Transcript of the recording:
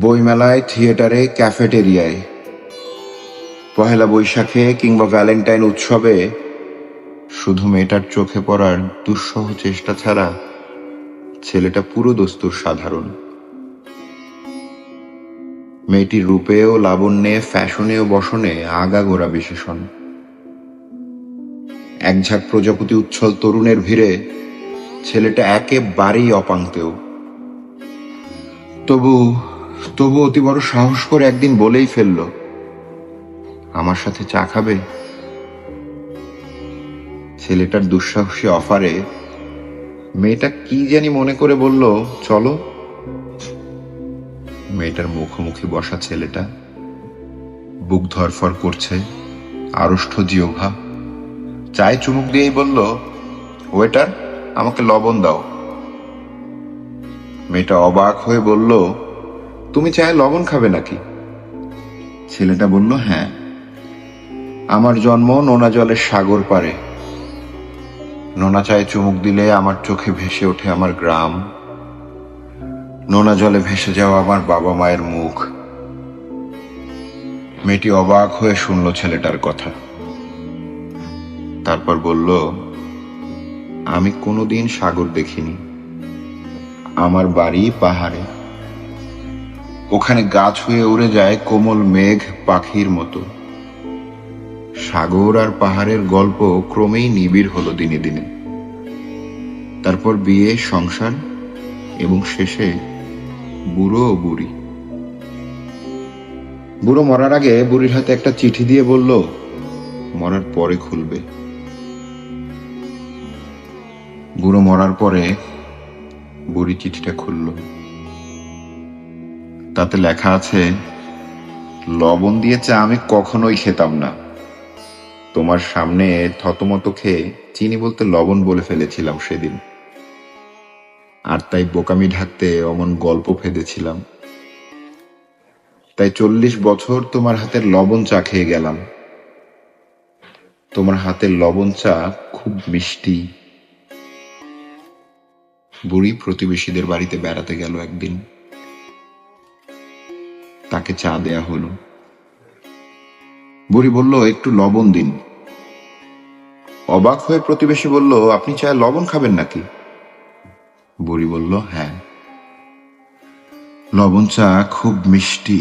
বইমেলায়, থিয়েটারে, ক্যাফেটেরিয়ায়, পহেলা বৈশাখে কিংবা ভ্যালেন্টাইন উৎসবে শুধু মেয়েটার চোখে পড়ার দুঃসহ চেষ্টা ছাড়া ছেলেটা পুরো দস্তুর সাধারণ। মেয়েটির রূপেও, লাবণ্যে, ফ্যাশনে ও বসনে আগাগোড়া বিশেষণ। একঝাঁক প্রজাপতি উচ্ছল তরুণের ভিড়ে ছেলেটা একেবারেই অপাংতেও। তবু তবু অতি বড় সাহস করে একদিন বলেই ফেলল, আমার সাথে চা খাবে? ছেলেটার দুঃসাহসী অফারে মেয়েটা কি জানি মনে করে বলল, চলো। মেয়েটার মুখোমুখি বসা ছেলেটা বুক ধরফর করছে, আড়ষ্ট জিহ্বা। চায়ে চুমুক দিয়েই বলল, ওয়েটার, আমাকে লবণ দাও। মেয়েটা অবাক হয়ে বলল, তুমি চায়ে লবণ খাবে নাকি? ছেলেটা বলল, হ্যাঁ, আমার জন্ম নোনা জলের সাগর পারে। নোনা চায়ে চুমুক দিলে আমার চোখে ভেসে ওঠে আমার গ্রাম, নোনা জলে ভেসে যাওয়া আমার বাবা মায়ের মুখ। মেয়েটি অবাক হয়ে শুনল ছেলেটার কথা, তারপর বলল, আমি কোনোদিন সাগর দেখিনি। আমার বাড়ি পাহাড়ে, ওখানে গাছ হয়ে উড়ে যায় কোমল মেঘ পাখির মতো। সাগর আর পাহাড়ের গল্প ক্রমেই নিবিড় হলো দিনে দিনে। তারপর বিয়ে, সংসার এবং শেষে বুড়ো ও বুড়ি। বুড়ো মরার আগে বুড়ির হাতে একটা চিঠি দিয়ে বলল, মরার পরে খুলবে। বুড়ো মরার পরে বুড়ি চিঠিটা খুলল। তাতে লেখা আছে, লবণ দিয়ে চা আমি কখনোই খেতাম না। তোমার সামনে থতমত খেয়ে চিনি বলতে লবণ বলে ফেলেছিলাম সেদিন, আর তাই বোকামি ঢাকতে অমন গল্প ফেঁদেছিলাম। তাই 40 বছর তোমার হাতের লবণ চা খেয়ে গেলাম। তোমার হাতের লবণ চা খুব মিষ্টি। বুড়ি প্রতিবেশীদের বাড়িতে বেড়াতে গেল একদিন। তাকে চা দেয়া হলো। বুড়ি বলল, একটু লবণ দিন। অবাক হয়ে প্রতিবেশী বলল, আপনি চায়ে লবণ খাবেন নাকি? বুড়ি বলল, হ্যাঁ, লবণ চা খুব মিষ্টি।